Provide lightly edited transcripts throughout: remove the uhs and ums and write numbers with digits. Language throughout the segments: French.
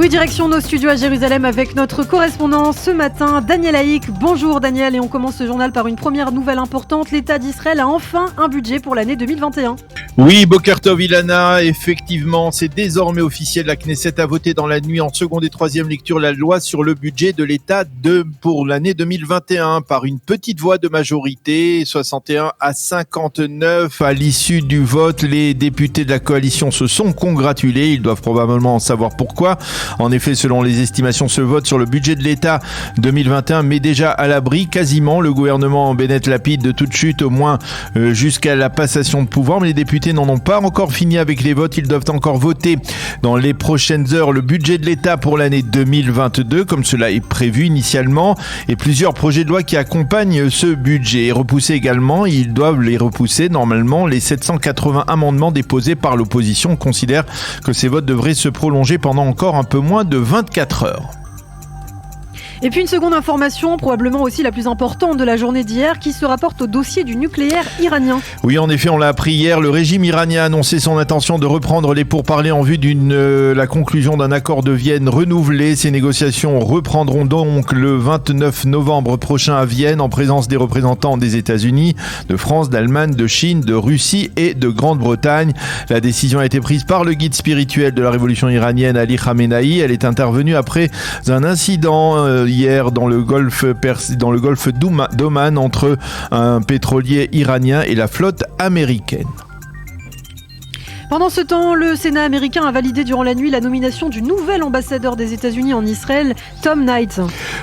Et oui, direction nos studios à Jérusalem avec notre correspondant ce matin, Daniel Haïk. Bonjour Daniel, et on commence ce journal par une première nouvelle importante. L'État d'Israël a enfin un budget pour l'année 2021. Oui, Boker Tov Ilana, effectivement, c'est désormais officiel. La Knesset a voté dans la nuit en seconde et troisième lecture la loi sur le budget de l'État pour l'année 2021 par une petite voix de majorité, 61 à 59. À l'issue du vote, les députés de la coalition se sont congratulés. Ils doivent probablement en savoir pourquoi. En effet, selon les estimations, ce vote sur le budget de l'État 2021 met déjà à l'abri quasiment le gouvernement Bennett-Lapid de toute chute, au moins jusqu'à la passation de pouvoir. Mais les députés n'en ont pas encore fini avec les votes. Ils doivent encore voter dans les prochaines heures le budget de l'État pour l'année 2022, comme cela est prévu initialement. Et plusieurs projets de loi qui accompagnent ce budget. Et repousser également, ils doivent les repousser normalement, les 780 amendements déposés par l'opposition. On considère que ces votes devraient se prolonger pendant encore un peu moins de 24 heures. Et puis une seconde information, probablement aussi la plus importante de la journée d'hier, qui se rapporte au dossier du nucléaire iranien. Oui, en effet, on l'a appris hier, le régime iranien a annoncé son intention de reprendre les pourparlers en vue la conclusion d'un accord de Vienne renouvelé. Ces négociations reprendront donc le 29 novembre prochain à Vienne, en présence des représentants des États-Unis, de France, d'Allemagne, de Chine, de Russie et de Grande-Bretagne. La décision a été prise par le guide spirituel de la révolution iranienne, Ali Khamenei. Elle est intervenue après un incident hier dans le golfe d'Oman entre un pétrolier iranien et la flotte américaine. Pendant ce temps, le Sénat américain a validé durant la nuit la nomination du nouvel ambassadeur des États-Unis en Israël, Tom Knight.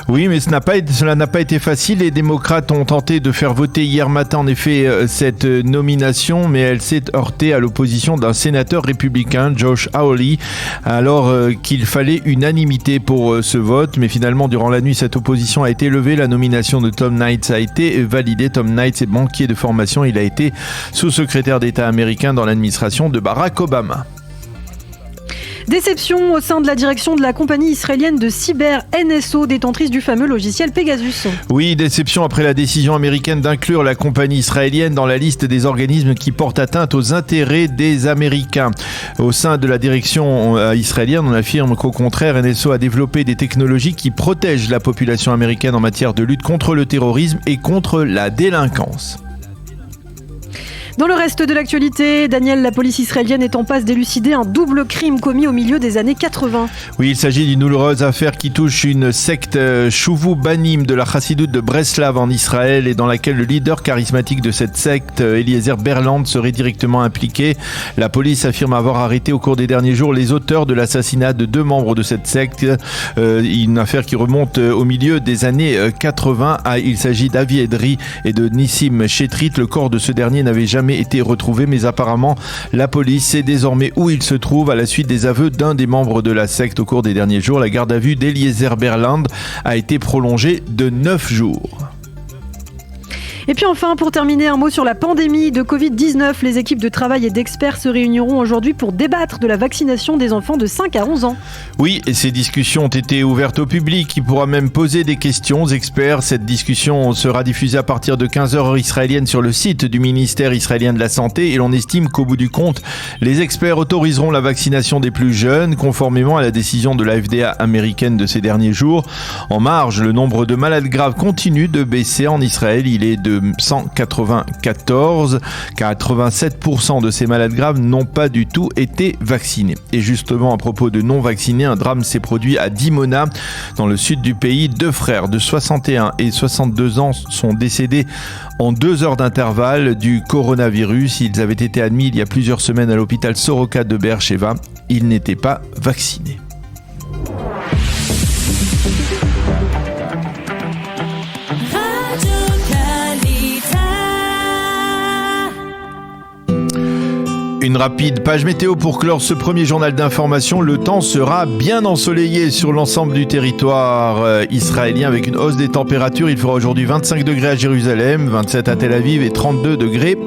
Oui, mais cela n'a pas été facile. Les démocrates ont tenté de faire voter hier matin, en effet, cette nomination, mais elle s'est heurtée à l'opposition d'un sénateur républicain, Josh Hawley, alors qu'il fallait unanimité pour ce vote. Mais finalement, durant la nuit, cette opposition a été levée. La nomination de Tom Knight a été validée. Tom Knight est banquier de formation. Il a été sous-secrétaire d'État américain dans l'administration de Barack Obama. Déception au sein de la direction de la compagnie israélienne de cyber NSO, détentrice du fameux logiciel Pegasus. Oui, déception après la décision américaine d'inclure la compagnie israélienne dans la liste des organismes qui portent atteinte aux intérêts des Américains. Au sein de la direction israélienne, on affirme qu'au contraire, NSO a développé des technologies qui protègent la population américaine en matière de lutte contre le terrorisme et contre la délinquance. Dans le reste de l'actualité, Daniel, la police israélienne est en passe d'élucider un double crime commis au milieu des années 80. Oui, il s'agit d'une douloureuse affaire qui touche une secte Shuvu Banim de la Chassidoute de Breslav en Israël et dans laquelle le leader charismatique de cette secte, Eliezer Berland, serait directement impliqué. La police affirme avoir arrêté au cours des derniers jours les auteurs de l'assassinat de 2 membres de cette secte. Une affaire qui remonte au milieu des années 80. Il s'agit d'Avi Edri et de Nissim Chetrit. Le corps de ce dernier n'avait jamais été retrouvé, mais apparemment la police sait désormais où il se trouve à la suite des aveux d'un des membres de la secte au cours des derniers jours. La garde à vue d'Eliezer Berland a été prolongée de 9 jours. Et puis enfin, pour terminer, un mot sur la pandémie de Covid-19. Les équipes de travail et d'experts se réuniront aujourd'hui pour débattre de la vaccination des enfants de 5 à 11 ans. Oui, et ces discussions ont été ouvertes au public qui pourra même poser des questions aux experts. Cette discussion sera diffusée à partir de 15h heure israélienne sur le site du ministère israélien de la Santé et l'on estime qu'au bout du compte, les experts autoriseront la vaccination des plus jeunes conformément à la décision de la FDA américaine de ces derniers jours. En marge, le nombre de malades graves continue de baisser en Israël. Il est de 194. 87% de ces malades graves n'ont pas du tout été vaccinés. Et justement, à propos de non-vaccinés, un drame s'est produit à Dimona, dans le sud du pays. 2 frères de 61 et 62 ans sont décédés en 2 heures d'intervalle du coronavirus. Ils avaient été admis il y a plusieurs semaines à l'hôpital Soroka de Be'er-Sheva. Ils n'étaient pas vaccinés. Une rapide page météo pour clore ce premier journal d'information. Le temps sera bien ensoleillé sur l'ensemble du territoire israélien avec une hausse des températures. Il fera aujourd'hui 25 degrés à Jérusalem, 27 à Tel Aviv et 32 degrés